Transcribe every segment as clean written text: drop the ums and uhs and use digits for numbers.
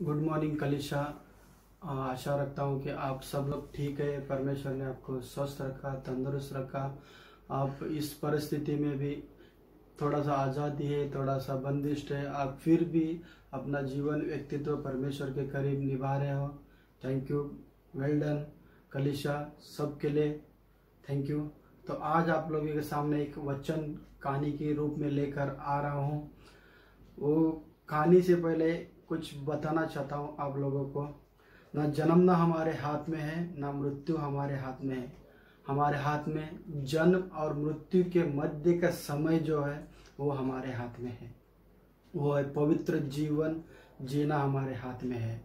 Good morning कलिशा। आशा रखता हूँ कि आप सब लोग ठीक है। परमेश्वर ने आपको स्वस्थ रखा, तंदुरुस्त रखा। आप इस परिस्थिति में भी थोड़ा सा आज़ादी है, थोड़ा सा बंदिश है, आप फिर भी अपना जीवन व्यक्तित्व परमेश्वर के करीब निभा रहे हो। थैंक यू, वेल डन कलिशा, सबके लिए थैंक यू। तो आज आप लोगों के सामने एक वचन कहानी के रूप में लेकर आ रहा हूँ। वो कहानी से पहले कुछ बताना चाहता हूँ आप लोगों को। ना जन्मना हमारे हाथ में है, ना मृत्यु हमारे हाथ में है। हमारे हाथ में जन्म और मृत्यु के मध्य का समय जो है वो हमारे हाथ में है। वो है पवित्र जीवन जीना हमारे हाथ में है।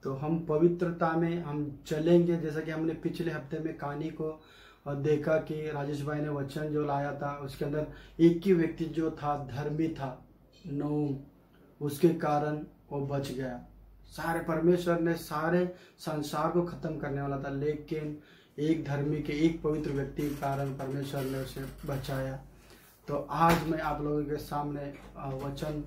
तो हम पवित्रता में हम चलेंगे। जैसा कि हमने पिछले हफ्ते में कहानी को देखा कि राजेश भाई ने वचन जो लाया था उसके अंदर एक ही व्यक्ति जो था धर्मी था, नूह, उसके कारण वो बच गया। सारे परमेश्वर ने सारे संसार को खत्म करने वाला था, लेकिन एक धर्मी के एक पवित्र व्यक्ति के कारण परमेश्वर ने उसे बचाया। तो आज मैं आप लोगों के सामने वचन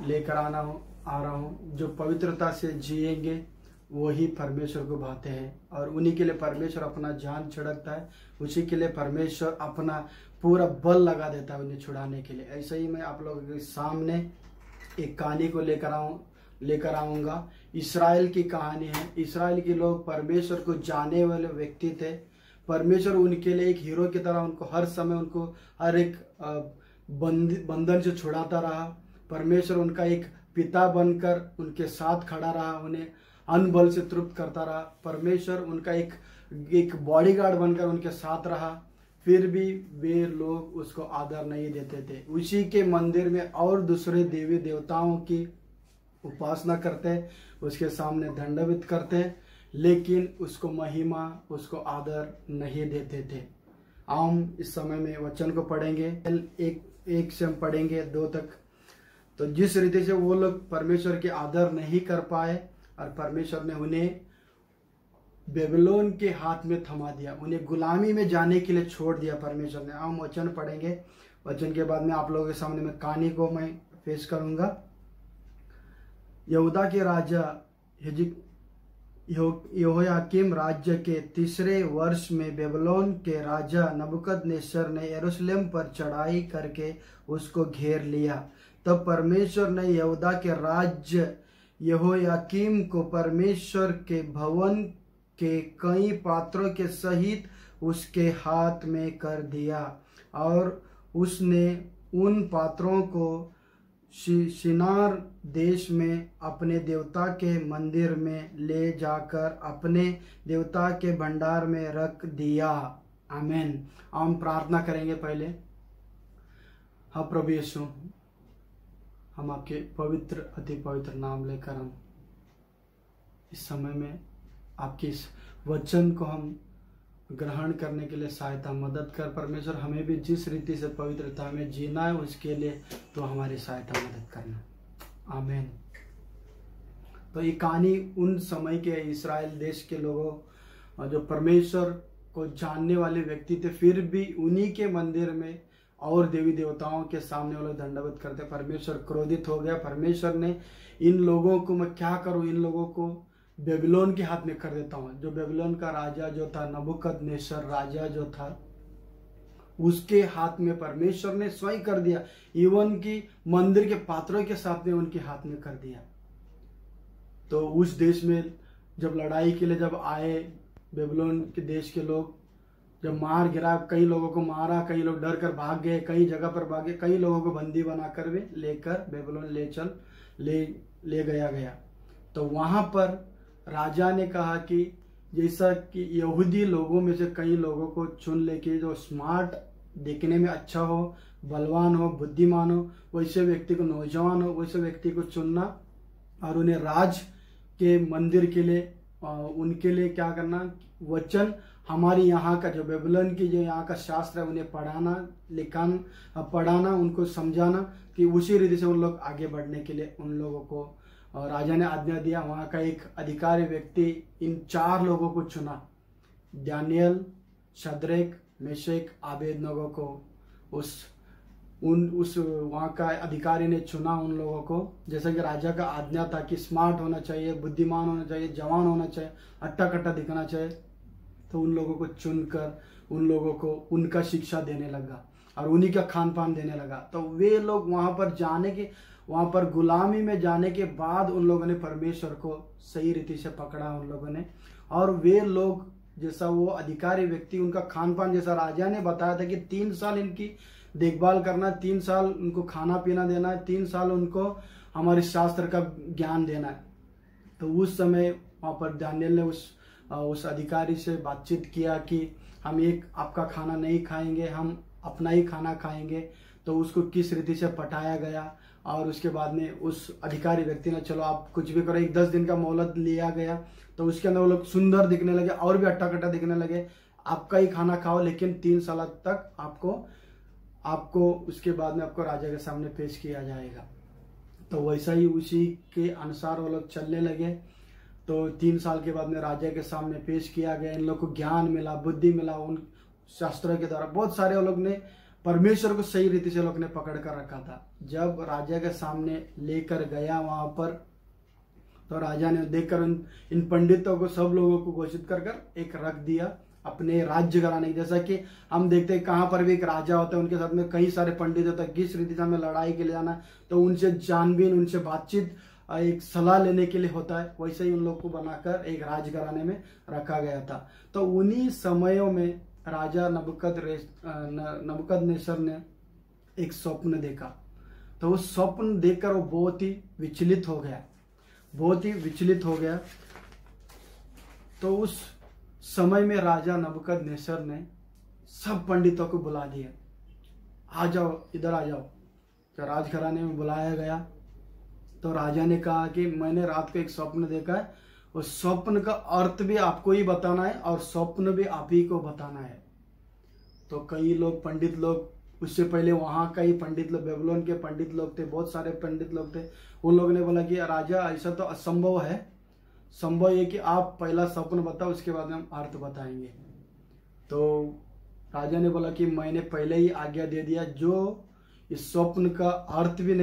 लेकर आ रहा हूँ। जो पवित्रता से जिएंगे वही परमेश्वर को भाते हैं और उन्हीं के लिए परमेश्वर अपना जान छिड़कता है। उसी के लिए परमेश्वर अपना पूरा बल लगा देता है उन्हें छुड़ाने के लिए। ऐसे ही मैं आप लोगों के सामने एक कहानी को लेकर आऊँगा। इस्राएल की कहानी है। इस्राएल के लोग परमेश्वर को जानने वाले व्यक्ति थे। परमेश्वर उनके लिए एक हीरो की तरह उनको हर समय उनको हर एक बंधन से छुड़ाता रहा। परमेश्वर उनका एक पिता बनकर उनके साथ खड़ा रहा, उन्हें अनबल से तृप्त करता रहा। परमेश्वर उनका एक बॉडीगार्ड बनकर उनके साथ रहा। फिर भी वे लोग उसको आदर नहीं देते थे। उसी के मंदिर में और दूसरे देवी देवताओं की उपासना करते, उसके सामने दंडवत करते, लेकिन उसको महिमा, उसको आदर नहीं देते थे। हम इस समय में वचन को पढ़ेंगे, एक से हम पढ़ेंगे 2 तक। तो जिस रीति से वो लोग परमेश्वर के आदर नहीं कर पाए और परमेश्वर ने उन्हें बेबीलोन के हाथ में थमा दिया, उन्हें गुलामी में जाने के लिए छोड़ दिया परमेश्वर ने। हम वचन पढ़ेंगे। वचन के बाद में आप लोगों के सामने में कहानी को मैं पेश करूंगा। यहूदा के राजा यहोयाकीम राज्य के 3रे वर्ष में बेबीलोन के राजा नबूकदनेस्सर ने यरूशलेम पर चढ़ाई करके उसको घेर लिया। तब परमेश्वर ने यहूदा के राज्य यहोयाकीम को परमेश्वर के भवन के कई पात्रों के सहित उसके हाथ में कर दिया और उसने उन पात्रों को शिनार देश में अपने देवता के मंदिर में ले जाकर अपने देवता के भंडार में रख दिया। आमीन। हम प्रार्थना करेंगे पहले। हाँ प्रभु यीशु, हम आपके पवित्र अति पवित्र नाम लेकर हम इस समय में आपके इस वचन को हम ग्रहण करने के लिए सहायता मदद कर। परमेश्वर हमें भी जिस रीति से पवित्रता में जीना है उसके लिए तो हमारी सहायता मदद करना। आमीन। तो ये कहानी उन समय के इस्राएल देश के लोगों जो परमेश्वर को जानने वाले व्यक्ति थे, फिर भी उन्हीं के मंदिर में और देवी देवताओं के सामने वो लोग दंडवत करते। परमेश्वर क्रोधित हो गया। परमेश्वर ने इन लोगों को, मैं क्या करूं, इन लोगों को बेबीलोन के हाथ में कर देता हूं। जो बेबीलोन का राजा जो था, नबूकदनेस्सर राजा जो था, उसके हाथ में परमेश्वर ने स्वयं कर दिया। इवन की मंदिर के पात्रों के साथ में उनके हाथ में कर दिया। तो उस देश में जब लड़ाई के लिए जब आए बेबीलोन के देश के लोग, जब मार गिरा, कई लोगों को मारा, कई लोग डर कर भाग गए, कई जगह पर भागे, कई लोगों को बंदी बनाकर वे लेकर बेबीलोन ले गया। तो वहां पर राजा ने कहा कि जैसा कि यहूदी लोगों में से कई लोगों को चुन लेके जो स्मार्ट, देखने में अच्छा हो, बलवान हो, बुद्धिमान हो, वैसे व्यक्ति को, नौजवान हो, वैसे व्यक्ति को चुनना और उन्हें राज के मंदिर के लिए उनके लिए क्या करना, वचन हमारे यहाँ का जो बेबीलोन की जो यहाँ का शास्त्र है उन्हें पढ़ाना, उनको समझाना कि उसी रीति से उन लोग आगे बढ़ने के लिए उन लोगों को राजा ने आज्ञा दिया। वहाँ का एक अधिकारी व्यक्ति इन 4 लोगों को चुना, दानियेल, शद्रक, मेशक, आबेदनगो को उस उस वहाँ का अधिकारी ने चुना उन लोगों को, जैसा कि राजा का आज्ञा था कि स्मार्ट होना चाहिए, बुद्धिमान होना चाहिए, जवान होना चाहिए, अट्टा कट्टा दिखना चाहिए। तो उन लोगों को चुनकर उन लोगों को उनका शिक्षा देने लगा और उन्हीं का खान पान देने लगा। तो वे लोग वहाँ पर गुलामी में जाने के बाद उन लोगों ने परमेश्वर को सही रीति से पकड़ा उन लोगों ने। और वे लोग, जैसा वो अधिकारी व्यक्ति, उनका खान पान जैसा राजा ने बताया था कि 3 साल इनकी देखभाल करना, 3 साल उनको खाना पीना देना है, 3 साल उनको हमारे शास्त्र का ज्ञान देना है। तो उस समय वहाँ पर दानियेल ने उस अधिकारी से बातचीत किया कि हम आपका खाना नहीं खाएंगे, हम अपना ही खाना खाएंगे। तो उसको किस रीति से पटाया गया और उसके बाद में उस अधिकारी व्यक्ति ने, चलो आप कुछ भी करो, 10 दिन का मोहलत लिया गया। तो उसके अंदर वो लोग सुंदर दिखने लगे और भी अट्टा कट्टा दिखने लगे। आपका ही खाना खाओ, लेकिन 3 साल तक आपको उसके बाद में आपको राजा के सामने पेश किया जाएगा। तो वैसा ही उसी के अनुसार वो लोग चलने लगे। तो 3 साल के बाद में राजा के सामने पेश किया गया। इन लोग को ज्ञान मिला, बुद्धि मिला उन शास्त्रों के द्वारा। बहुत सारे वो लोग ने परमेश्वर को सही रीति से लोग ने पकड़ कर रखा था। जब राजा के सामने लेकर गया वहां पर, तो राजा ने देखकर इन पंडितों को, सब लोगों को घोषित कर एक रख दिया अपने राज्य कराने की। जैसा कि हम देखते हैं कहाँ पर भी एक राजा होता है, उनके साथ में कई सारे पंडित होते हैं। किस रीति से हमें लड़ाई के लिए जाना, तो उनसे जानबीन, उनसे बातचीत, एक सलाह लेने के लिए होता है। वैसे ही उन लोग को बनाकर एक राज घराने में रखा गया था। तो उन्हीं समयों में राजा नबूकदनेस्सर ने एक स्वप्न देखा। तो उस स्वप्न देखकर वो बहुत ही विचलित हो गया। तो उस समय में राजा नबूकदनेस्सर ने सब पंडितों को बुला दिया, आ जाओ, इधर आ जाओ। तो राजघराने में बुलाया गया। तो राजा ने कहा कि मैंने रात को एक स्वप्न देखा है, उस स्वप्न का अर्थ भी आपको ही बताना है और स्वप्न भी आप ही को बताना है। तो कई लोग, पंडित लोग, उससे पहले वहां का ही पंडित लोग, बेबीलोन के पंडित लोग थे, बहुत सारे पंडित लोग थे। उन लोगों ने बोला कि राजा ऐसा तो असंभव है, संभव है कि आप पहला स्वप्न बताओ, उसके बाद हम अर्थ बताएंगे। तो राजा ने बोला कि मैंने पहले ही आज्ञा दे दिया, जो इस स्वप्न का अर्थ भी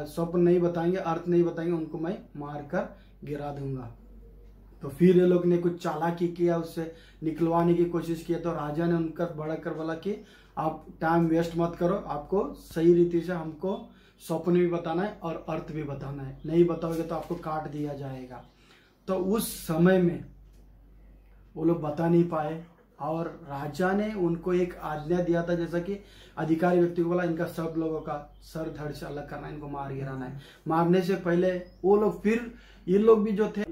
स्वप्न नहीं बताएंगे, अर्थ नहीं बताएंगे, उनको मैं मार कर गिरा दूंगा। तो फिर ये लोग ने कुछ चालाकी किया, उससे निकलवाने की कोशिश की। तो राजा ने उनका बढ़कर बोला कि आप टाइम वेस्ट मत करो, आपको सही रीति से हमको स्वप्न भी बताना है और अर्थ भी बताना है, नहीं बताओगे तो आपको काट दिया जाएगा। तो उस समय में वो लोग बता नहीं पाए और राजा ने उनको एक आज्ञा दिया था, जैसा कि अधिकारी व्यक्ति को बोला इनका सब लोगों का सर धड़ से अलग करना है, इनको मार गिराना है। मारने से पहले वो लोग, फिर ये लोग भी जो थे,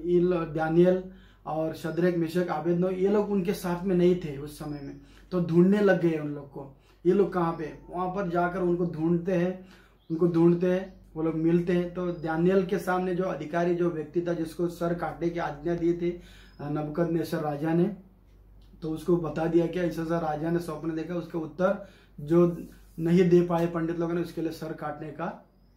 दानियेल और शद्रक मेशक आबेदनगो, ये लोग उनके साथ में नहीं थे उस समय में। तो ढूंढने लग गए उन लोग को, ये लोग कहाँ पे, वहां पर जाकर उनको ढूंढते हैं, वो लोग मिलते हैं। तो दानियेल के सामने जो अधिकारी, जो व्यक्ति था जिसको सर काटने की आज्ञा दी थी नबूकदनेस्सर राजा ने, तो उसको बता दिया कि ऐसा राजा ने स्वप्न देखा। उसका उत्तर जो नहीं दे पाए पंडित लोगों ने, उसके लिए सर काटने का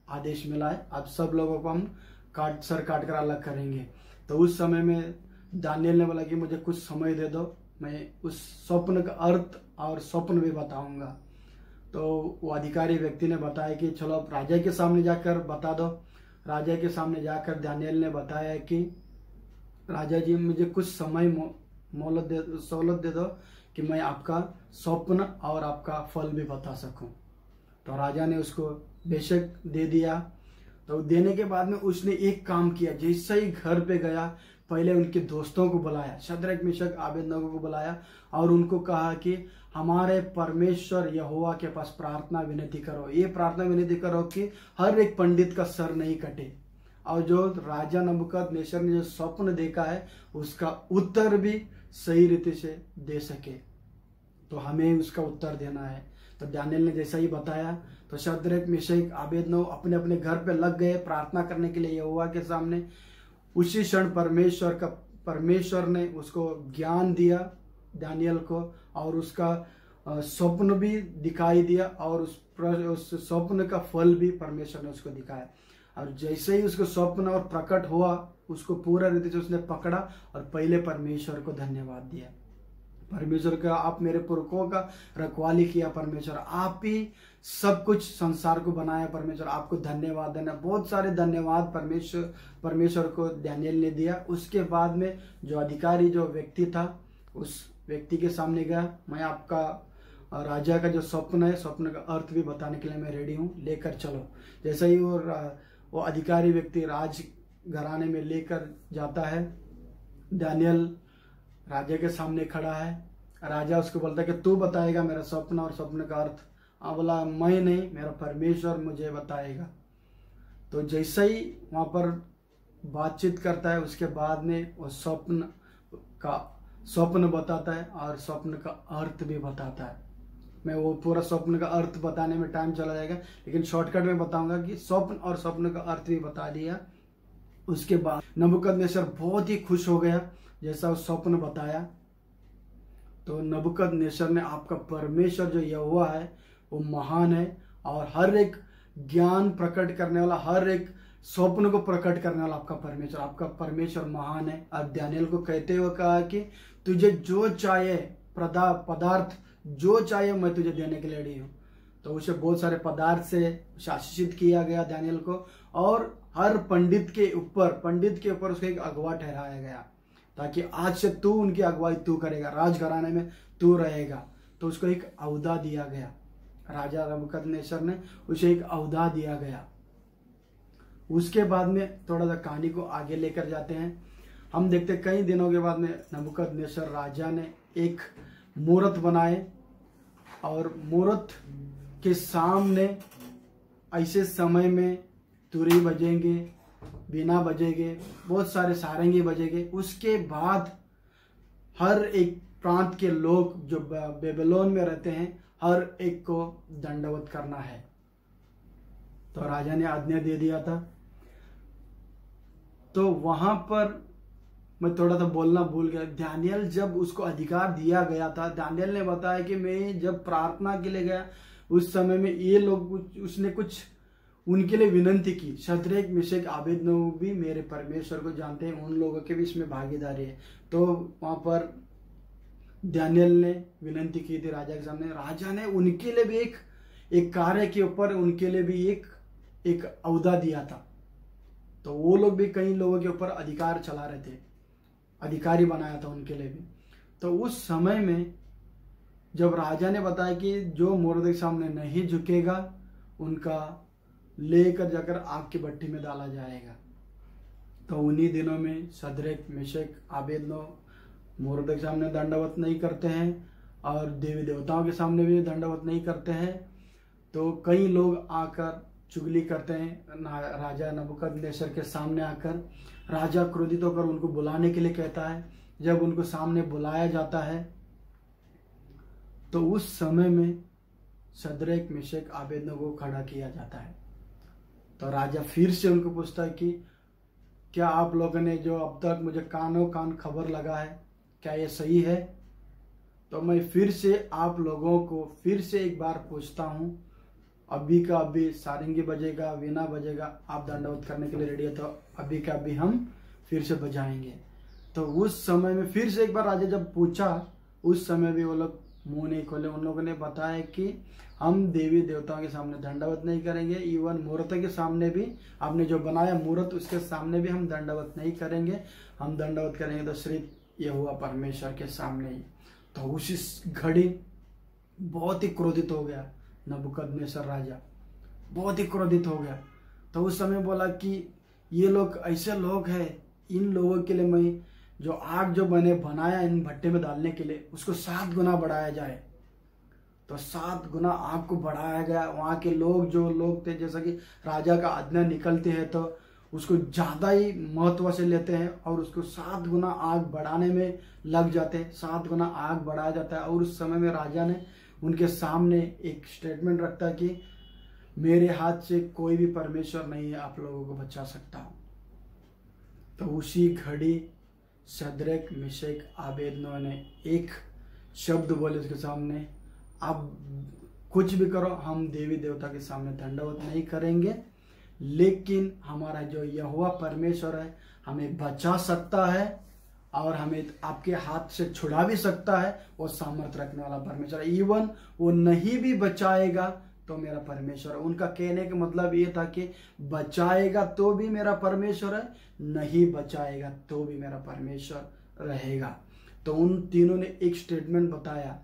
आदेश मिला है। अब सब लोगों को हम सर काट कर अलग करेंगे। तो उस समय में दानियेल ने बोला कि मुझे कुछ समय दे दो, मैं उस स्वप्न का अर्थ और स्वप्न भी बताऊंगा। तो वो अधिकारी व्यक्ति ने बताया कि चलो आप राजा के सामने जाकर बता दो। राजा के सामने जाकर दानियेल ने बताया कि राजा जी, मुझे कुछ समय सहूलत दे दो कि मैं आपका स्वप्न और आपका फल भी बता सकूं। तो राजा ने उसको बेशक दे दिया। तो देने के बाद में उसने एक काम किया, जैसे ही घर पे गया, पहले उनके दोस्तों को बुलाया, शद्रक मेशक आबेदनगो को बुलाया और उनको कहा कि हमारे परमेश्वर यहोवा के पास प्रार्थना विनती करो, ये प्रार्थना विनती करो कि हर एक पंडित का सर नहीं कटे, और जो राजा नबूकदनेस्सर ने जो स्वप्न देखा है उसका उत्तर भी सही रीति से दे सके। तो हमें उसका उत्तर देना है। तो दानियेल ने जैसा ही बताया, तो शद्रक मेशक आबेदनगो अपने अपने घर पे लग गए प्रार्थना करने के लिए यहोवा के सामने। उसी क्षण परमेश्वर ने उसको ज्ञान दिया दानियेल को, और उसका स्वप्न भी दिखाई दिया, और उस स्वप्न का फल भी परमेश्वर ने उसको दिखाया। और जैसे ही उसको स्वप्न और प्रकट हुआ, उसको पूरा रीति से उसने पकड़ा और पहले परमेश्वर को धन्यवाद दिया। परमेश्वर का, आप मेरे पुरखों का रखवाली किया परमेश्वर, आप ही सब कुछ संसार को बनाया परमेश्वर, आपको धन्यवाद देना। बहुत सारे धन्यवाद परमेश्वर को दानियेल ने दिया। उसके बाद में जो अधिकारी, जो व्यक्ति था, उस व्यक्ति के सामने गया, मैं आपका राजा का जो स्वप्न है, स्वप्न का अर्थ भी बताने के लिए मैं रेडी हूँ, लेकर चलो। जैसे ही वो अधिकारी व्यक्ति राज घराने में लेकर जाता है, दानियेल राजा के सामने खड़ा है। राजा उसको बोलता है कि तू बताएगा मेरा स्वप्न और स्वप्न का अर्थ। बोला मैं नहीं, मेरा परमेश्वर मुझे बताएगा। तो जैसे ही वहाँ पर बातचीत करता है, उसके बाद में वो स्वप्न बताता है और स्वप्न का अर्थ भी बताता है। मैं वो पूरा स्वप्न का अर्थ बताने में टाइम चला जाएगा, लेकिन शॉर्टकट में बताऊंगा कि स्वप्न और स्वप्न का अर्थ भी बता दिया। उसके बाद नबूकदनेस्सर बहुत ही खुश हो गया जैसा उस स्वप्न बताया। तो नबूकदनेस्सर ने, आपका परमेश्वर जो यहोवा है वो महान है और हर एक ज्ञान प्रकट करने वाला, हर एक स्वप्न को प्रकट करने वाला आपका परमेश्वर महान है। और दानियेल को कहते हुए कहा कि तुझे जो चाहिए पदार्थ जो चाहिए मैं तुझे देने के लिए रेडी हूँ। तो उसे बहुत सारे पदार्थ से आशीषित किया गया दानियेल को, और हर पंडित के ऊपर उसको एक अगुवा ठहराया गया, ताकि आज से तू उनकी अगुवाई तू करेगा, राजघराने में तू रहेगा। तो उसको एक औहदा दिया गया, राजा नबूकदनेस्सर ने उसे एक औहदा दिया गया। उसके बाद में थोड़ा सा कहानी को आगे लेकर जाते हैं। हम देखते कई दिनों के बाद में नबूकदनेस्सर राजा ने एक मूरत बनाए, और मूरत के सामने ऐसे समय में तुरी बजेंगे, बीना बजेंगे, बहुत सारे सारंगी बजेंगे। उसके बाद हर एक प्रांत के लोग जो बेबीलोन में रहते हैं, हर एक को दंडवत करना है। तो राजा ने आज्ञा दे दिया था। तो वहां पर मैं थोड़ा सा बोलना भूल गया। दानियेल जब उसको अधिकार दिया गया था, दानियेल ने बताया कि मैं जब प्रार्थना के लिए गया उस समय में ये लोग उसने कुछ उनके लिए विनंती की। शद्रक मेशक अबेदनगो भी मेरे परमेश्वर को जानते हैं, उन लोगों के भी इसमें भागीदारी है। तो वहां पर दानियेल ने विनंती की थी राजा के सामने। राजा ने उनके लिए भी एक कार्य के ऊपर उनके लिए भी एक औहदा दिया था। तो वो लोग भी कई लोगों के ऊपर अधिकार चला रहे थे, अधिकारी बनाया था उनके लिए भी। तो उस समय में जब राजा ने बताया कि जो मोर्दे के सामने नहीं झुकेगा उनका लेकर जाकर आग की भट्टी में डाला जाएगा। तो उन्हीं दिनों में शद्रक मेशक अबेदनगो मोर्दे के सामने दंडवत नहीं करते हैं, और देवी देवताओं के सामने भी दंडवत नहीं करते हैं। तो कई लोग आकर चुगली करते हैं राजा नबूकदनेस्सर के सामने आकर। राजा क्रोधित होकर उनको बुलाने के लिए कहता है। जब उनको सामने बुलाया जाता है तो उस समय में शद्रक मेशक अबेदनगो को खड़ा किया जाता है। तो राजा फिर से उनको पूछता है कि क्या आप लोगों ने जो अब तक मुझे कानों कान खबर लगा है, क्या ये सही है? तो मैं फिर से आप लोगों को फिर से एक बार पूछता हूँ, अभी का अभी सारंगी बजेगा, वीणा बजेगा, आप दंडवत करने के लिए रेडी है तो अभी का अभी हम फिर से बजाएंगे। तो उस समय में फिर से एक बार राजा जब पूछा, उस समय भी वो लोग मुंह नहीं खोले। उन लोगों ने बताया कि हम देवी देवताओं के सामने दंडवत नहीं करेंगे, इवन मूर्त के सामने भी, आपने जो बनाया मूर्त उसके सामने भी हम दंडवत नहीं करेंगे, हम दंडवत करेंगे तो सिर्फ यहोवा परमेश्वर के सामने ही। तो उसी घड़ी बहुत ही क्रोधित हो गया नबूकदनेस्सर राजा, बहुत ही क्रोधित हो गया। तो उस समय बोला कि ये लोग ऐसे लोग हैं, इन लोगों के लिए मैं जो आग जो बनाया इन भट्टे में डालने के लिए उसको 7 गुना बढ़ाया जाए। तो 7 गुना आग को बढ़ाया गया। वहाँ के लोग जो लोग थे, जैसा कि राजा का आज्ञा निकलते हैं तो उसको ज़्यादा ही महत्व से लेते हैं और उसको 7 गुना आग बढ़ाने में लग जाते हैं। 7 गुना आग बढ़ाया जाता है। और उस समय में राजा ने उनके सामने एक स्टेटमेंट रखता है कि मेरे हाथ से कोई भी परमेश्वर नहीं है आप लोगों को बचा सकता। तो उसी घड़ी शद्रक मेशक अबेदनगो ने एक शब्द बोले उसके सामने, आप कुछ भी करो, हम देवी देवता के सामने दंडवत नहीं करेंगे, लेकिन हमारा जो यहोवा परमेश्वर है हमें बचा सकता है और हमें आपके हाथ से छुड़ा भी सकता है। वो सामर्थ्य रखने वाला परमेश्वर, इवन वो नहीं भी बचाएगा तो मेरा परमेश्वर है। उनका कहने का मतलब ये था कि बचाएगा तो भी मेरा परमेश्वर है, नहीं बचाएगा तो भी मेरा परमेश्वर रहेगा। तो उन तीनों ने एक स्टेटमेंट बताया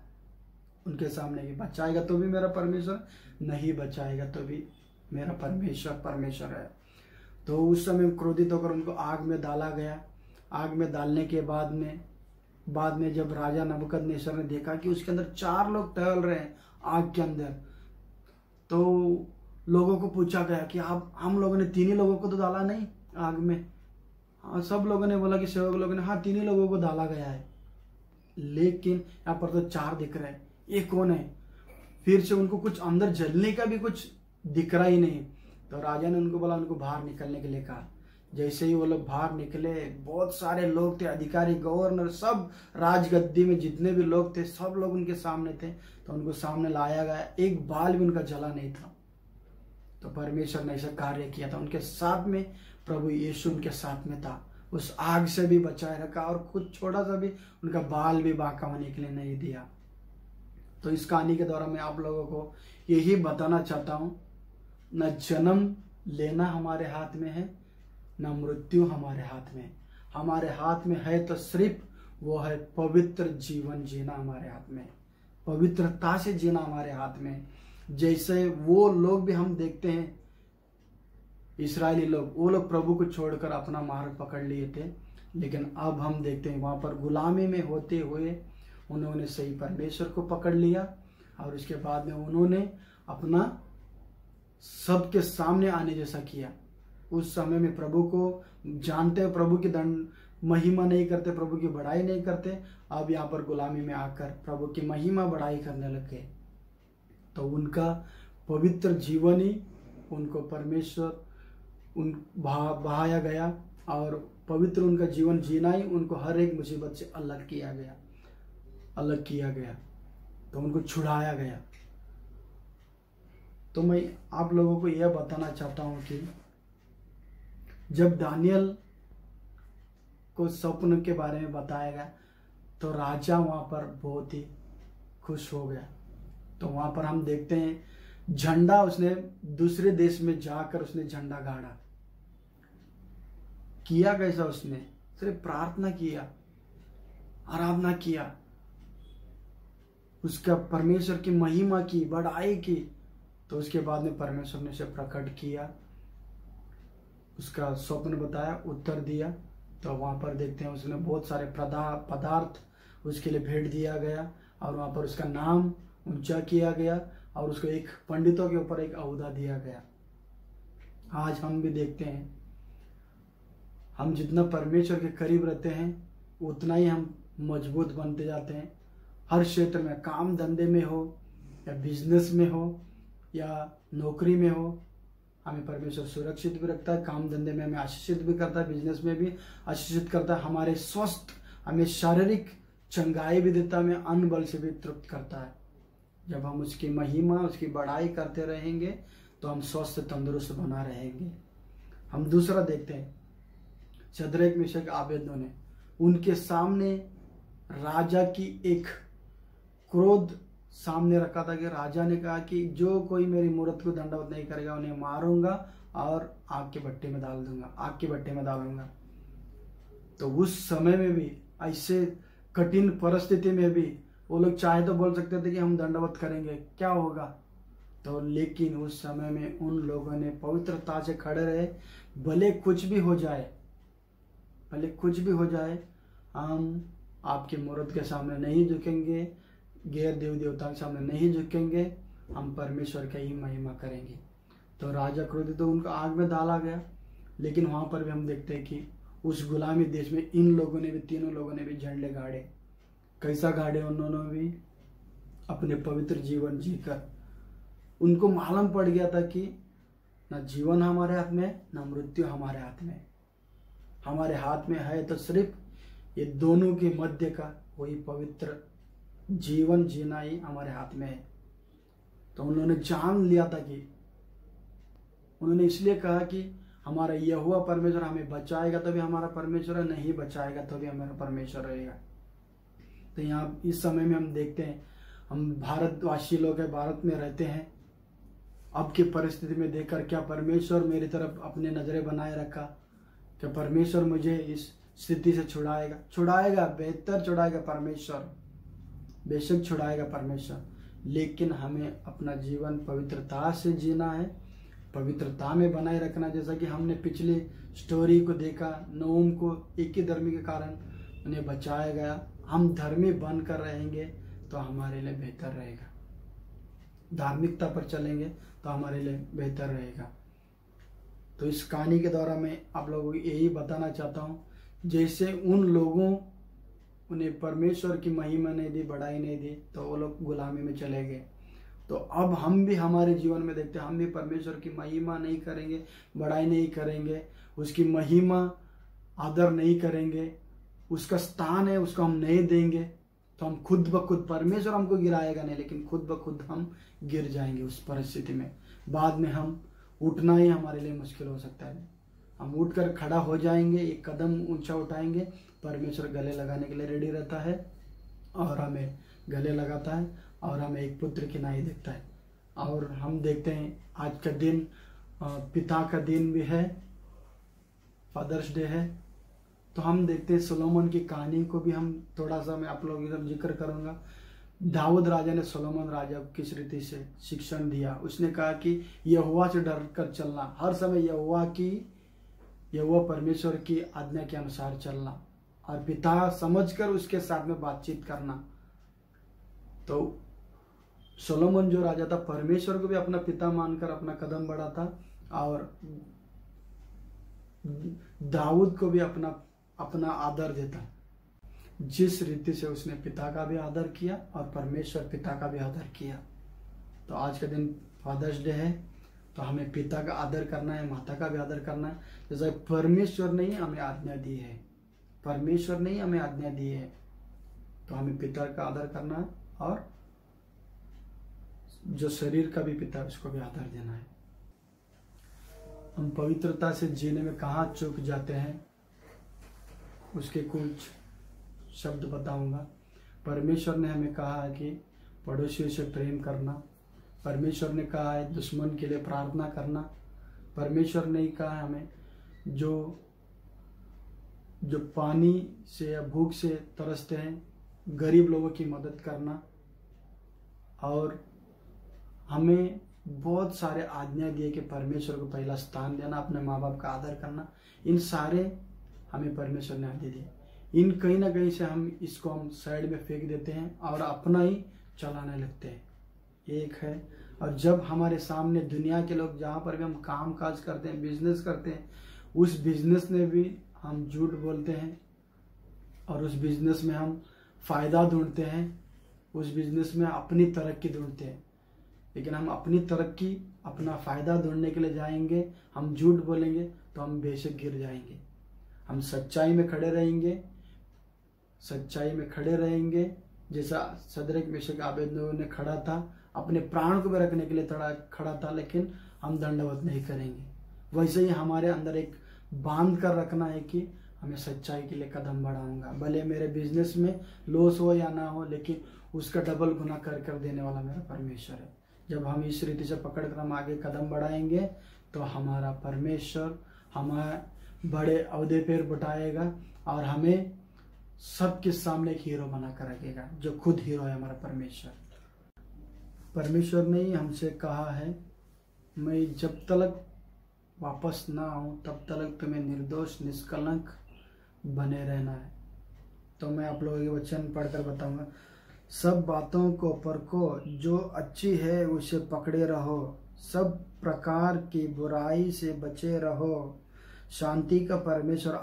उनके सामने कि बचाएगा तो भी मेरा परमेश्वर, नहीं बचाएगा तो भी मेरा परमेश्वर है। तो उस समय क्रोधित होकर उनको आग में डाला गया। आग में डालने के बाद में जब राजा नबूकदनेस्सर ने देखा कि उसके अंदर 4 लोग टहल रहे हैं आग के अंदर, तो लोगों को पूछा गया कि आप हम लोगों ने 3 ही लोगों को तो डाला नहीं आग में? हाँ, सब लोगों ने बोला कि सेवक लोगों ने हाँ 3 ही लोगों को डाला गया है, लेकिन यहाँ पर तो 4 दिख रहे हैं, ये कौन है? फिर से उनको कुछ अंदर जलने का भी कुछ दिख रहा ही नहीं। तो राजा ने उनको बोला, उनको बाहर निकलने के लिए कहा। जैसे ही वो लोग बाहर निकले, बहुत सारे लोग थे, अधिकारी, गवर्नर, सब राजगद्दी में जितने भी लोग थे सब लोग उनके सामने थे। तो उनको सामने लाया गया, एक बाल भी उनका जला नहीं था। तो परमेश्वर ने ऐसा कार्य किया था, उनके साथ में प्रभु यीशु उनके साथ में था, उस आग से भी बचाए रखा और कुछ छोटा सा भी उनका बाल भी बांका होने के लिए नहीं दिया। तो इस कहानी के द्वारा मैं आप लोगों को यही बताना चाहता हूँ, न जन्म लेना हमारे हाथ में है, न मृत्यु हमारे हाथ में। हमारे हाथ में है तो सिर्फ वो है पवित्र जीवन जीना हमारे हाथ में, पवित्रता से जीना हमारे हाथ में। जैसे वो लोग भी हम देखते हैं, इस्राएली लोग, वो लोग प्रभु को छोड़कर अपना मार्ग पकड़ लिए थे, लेकिन अब हम देखते हैं वहां पर गुलामी में होते हुए उन्होंने सही परमेश्वर को पकड़ लिया और उसके बाद में उन्होंने अपना सबके सामने आने जैसा किया। उस समय में प्रभु को जानते, प्रभु की महिमा नहीं करते, प्रभु की बढ़ाई नहीं करते। अब यहाँ पर गुलामी में आकर प्रभु की महिमा बढ़ाई करने लगे। तो उनका पवित्र जीवन ही उनको परमेश्वर बहाया गया और पवित्र उनका जीवन जीना ही उनको हर एक मुसीबत से अलग किया गया, तो उनको छुड़ाया गया। तो मैं आप लोगों को यह बताना चाहता हूं कि जब दानियल को स्वप्न के बारे में बताया गया तो राजा वहां पर बहुत ही खुश हो गया। तो वहां पर हम देखते हैं झंडा, उसने दूसरे देश में जाकर उसने झंडा गाड़ा। किया कैसा? उसने सिर्फ प्रार्थना किया, आराधना किया, उसका परमेश्वर की महिमा की, बढ़ाई की। तो उसके बाद में परमेश्वर ने उसे प्रकट किया, उसका स्वप्न बताया, उत्तर दिया। तो वहां पर देखते हैं उसने बहुत सारे पदार्थ उसके लिए भेंट दिया गया और वहां पर उसका नाम ऊंचा किया गया और उसको एक पंडितों के ऊपर एक ओहदा दिया गया। आज हम भी देखते हैं, हम जितना परमेश्वर के करीब रहते हैं उतना ही हम मजबूत बनते जाते हैं। हर क्षेत्र में, काम धंधे में हो या बिजनेस में हो या नौकरी में हो, हमें परमेश्वर सुरक्षित भी रखता है, काम धंधे में हमें आशीषित भी करता है, बिजनेस में भी आशीषित करता है, हमारे स्वस्थ, हमें शारीरिक चंगाई भी देता है, हमें अन्न बल से भी तृप्त करता है। जब हम उसकी महिमा, उसकी बढ़ाई करते रहेंगे तो हम स्वस्थ तंदुरुस्त बना रहेंगे। हम दूसरा देखते हैं, शद्रक मेशक आबेदनो ने उनके सामने राजा की एक क्रोध सामने रखा था कि राजा ने कहा कि जो कोई मेरी मूर्त को दंडवत नहीं करेगा उन्हें मारूंगा और आग के भट्टे में डालूंगा। तो उस समय में भी, ऐसे कठिन परिस्थिति में भी वो लोग चाहे तो बोल सकते थे कि हम दंडवत करेंगे, क्या होगा। तो लेकिन उस समय में उन लोगों ने पवित्रता से खड़े रहे, भले कुछ भी हो जाए, हम आपके मूर्त के सामने नहीं झुकेंगे, गैर देव देवताओं के सामने नहीं झुकेंगे, हम परमेश्वर की ही महिमा करेंगे। तो राजा क्रोधित, तो उनको आग में डाला गया। लेकिन वहां पर भी हम देखते हैं कि उस गुलामी देश में इन लोगों ने भी, तीनों लोगों ने भी झंडे गाड़े। कैसा गाड़े? उन्होंने भी अपने पवित्र जीवन जीकर उनको मालूम पड़ गया था कि न जीवन हमारे हाथ में, न मृत्यु हमारे हाथ में। हमारे हाथ में है तो सिर्फ ये दोनों के मध्य का वही पवित्र जीवन जीना ही हमारे हाथ में है। तो उन्होंने जान लिया था कि, उन्होंने इसलिए कहा कि हमारा यहोवा परमेश्वर हमें बचाएगा तभी हमारा परमेश्वर है, नहीं बचाएगा तभी हमारा परमेश्वर रहेगा। तो यहाँ इस समय में हम देखते हैं, हम भारतवासी लोग हैं, भारत में रहते हैं। अब की परिस्थिति में देखकर क्या परमेश्वर मेरी तरफ अपने नजरें बनाए रखा, क्या परमेश्वर मुझे इस स्थिति से छुड़ाएगा, बेहतर छुड़ाएगा परमेश्वर, बेशक छुड़ाएगा परमेश्वर। लेकिन हमें अपना जीवन पवित्रता से जीना है, पवित्रता में बनाए रखना। जैसा कि हमने पिछली स्टोरी को देखा, नोम को एक ही धर्मी के कारण उन्हें बचाया गया। हम धर्मी बनकर रहेंगे तो हमारे लिए बेहतर रहेगा, धार्मिकता पर चलेंगे तो हमारे लिए बेहतर रहेगा। तो इस कहानी के द्वारा मैं आप लोगों को यही बताना चाहता हूँ, जैसे उन लोगों उन्हें परमेश्वर की महिमा नहीं दी, बढ़ाई नहीं दी, तो वो लोग गुलामी में चले गए। तो अब हम भी हमारे जीवन में देखते हैं, हम भी परमेश्वर की महिमा नहीं करेंगे, बढ़ाई नहीं करेंगे, उसकी महिमा आदर नहीं करेंगे, उसका स्थान है उसको हम नहीं देंगे, तो हम खुद ब खुद, परमेश्वर हमको गिराएगा नहीं, लेकिन खुद ब खुद हम गिर जाएंगे उस परिस्थिति में। बाद में हम उठना ही हमारे लिए मुश्किल हो सकता है। हम उठकर खड़ा हो जाएंगे, एक कदम ऊंचा उठाएंगे, परमेश्वर गले लगाने के लिए रेडी रहता है और हमें गले लगाता है और हमें एक पुत्र की नाई देखता है। और हम देखते हैं आज का दिन पिता का दिन भी है, फादर्स डे है। तो हम देखते हैं सोलोमन की कहानी को भी हम थोड़ा सा मैं आप लोगों की तरफ जिक्र करूंगा। दाऊद राजा ने सोलोमन राजा को किस रीति से शिक्षण दिया। उसने कहा कि यहोवा से डर कर चलना, हर समय यहोवा परमेश्वर की आज्ञा के अनुसार चलना और पिता समझकर उसके साथ में बातचीत करना। तो सोलोमन जो राजा था, परमेश्वर को भी अपना पिता मानकर अपना कदम बढ़ाता और दाऊद को भी अपना आदर देता। जिस रीति से उसने पिता का भी आदर किया और परमेश्वर पिता का भी आदर किया। तो आज का दिन फादर्स डे है, तो हमें पिता का आदर करना है, माता का भी आदर करना है। जैसा परमेश्वर ने हमें आज्ञा दी है, परमेश्वर ने हमें आज्ञा दी है, तो हमें पिता का आदर करना है और जो शरीर का भी पिता है उसको भी आदर देना है। हम पवित्रता से जीने में कहाँ चूक जाते हैं उसके कुछ शब्द बताऊंगा। परमेश्वर ने हमें कहा है कि पड़ोसियों से प्रेम करना, परमेश्वर ने कहा है दुश्मन के लिए प्रार्थना करना, परमेश्वर ने कहा है हमें जो पानी से या भूख से तरसते हैं, गरीब लोगों की मदद करना, और हमें बहुत सारे आज्ञा दिए कि परमेश्वर को पहला स्थान देना, अपने माँ बाप का आदर करना। इन सारे हमें परमेश्वर ने आज्ञा दी। इन कहीं ना कहीं से हम इसको साइड में फेंक देते हैं और अपना ही चलाने लगते हैं। एक है, और जब हमारे सामने दुनिया के लोग जहाँ पर भी हम काम काज करते हैं, बिजनेस करते हैं, उस बिजनेस में भी हम झूठ बोलते हैं और उस बिजनेस में हम फायदा ढूंढते हैं, उस बिजनेस में अपनी तरक्की ढूंढते हैं। लेकिन हम अपनी तरक्की, अपना फायदा ढूंढने के लिए जाएंगे, हम झूठ बोलेंगे तो हम बेशक गिर जाएंगे। हम सच्चाई में खड़े रहेंगे, सच्चाई में खड़े रहेंगे, जैसा सदरक मेशक आबेदनगो ने खड़ा था, अपने प्राण को भी रखने के लिए थोड़ा खड़ा था, लेकिन हम दंडवत नहीं करेंगे। वैसे ही हमारे अंदर एक बांध कर रखना है कि हमें सच्चाई के लिए कदम बढ़ाऊंगा, भले मेरे बिजनेस में लॉस हो या ना हो, लेकिन उसका डबल गुना कर देने वाला मेरा परमेश्वर है। जब हम इस रीति से पकड़ कर हम आगे कदम बढ़ाएंगे तो हमारा परमेश्वर हमारे बड़े अहदे पर बिठाएगा और हमें सबके सामने एक हीरो बना कर रखेगा, जो खुद हीरो है हमारा परमेश्वर। परमेश्वर ने ही हमसे कहा है, मैं जब तक वापस ना आऊं तब तक तुम्हें निर्दोष निष्कलंक बने रहना है। तो मैं आप लोगों के वचन पढ़कर बताऊंगा। सब बातों को परखो, जो अच्छी है उसे पकड़े रहो, सब प्रकार की बुराई से बचे रहो। शांति का परमेश्वर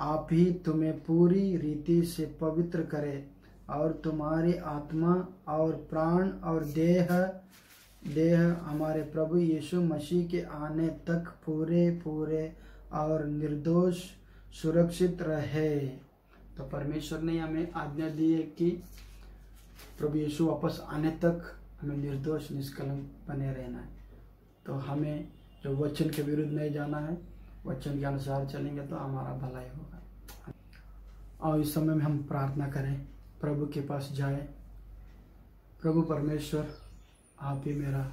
आप ही तुम्हें पूरी रीति से पवित्र करे और तुम्हारी आत्मा और प्राण और देह हमारे प्रभु यीशु मसीह के आने तक पूरे और निर्दोष सुरक्षित रहे। तो परमेश्वर ने हमें आज्ञा दी है कि प्रभु यीशु वापस आने तक हमें निर्दोष निष्कलंक बने रहना है। तो हमें जो वचन के विरुद्ध नहीं जाना है, वचन के अनुसार चलेंगे तो हमारा भलाई होगा। और इस समय में हम प्रार्थना करें, प्रभु के पास जाए। प्रभु परमेश्वर, आप ही मेरा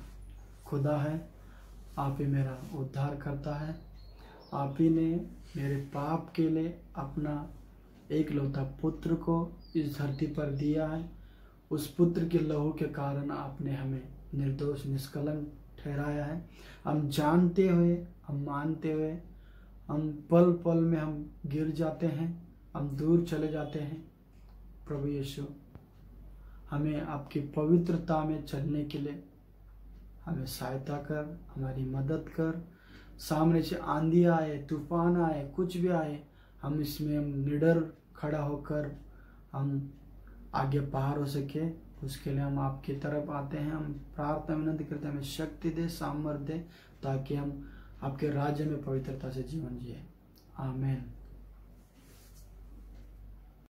खुदा है, आप ही मेरा उद्धार करता है। आप ही ने मेरे पाप के लिए अपना एकलौता पुत्र को इस धरती पर दिया है। उस पुत्र के लहू के कारण आपने हमें निर्दोष निष्कलंक ठहराया है। हम जानते हुए, हम मानते हुए, हम पल पल में हम गिर जाते हैं, हम दूर चले जाते हैं। प्रभु यीशु, हमें आपकी पवित्रता में चलने के लिए हमें सहायता कर, हमारी मदद कर। सामने से आंधी आए, तूफान आए, कुछ भी आए, हम इसमें हम निडर खड़ा होकर हम आगे पार हो सके, उसके लिए हम आपकी तरफ आते हैं। हम प्रार्थना विनती करते हैं, हमें शक्ति दे, सामर्थ्य दे, ताकि हम आपके राज्य में पवित्रता से जीवन जिए। आमीन।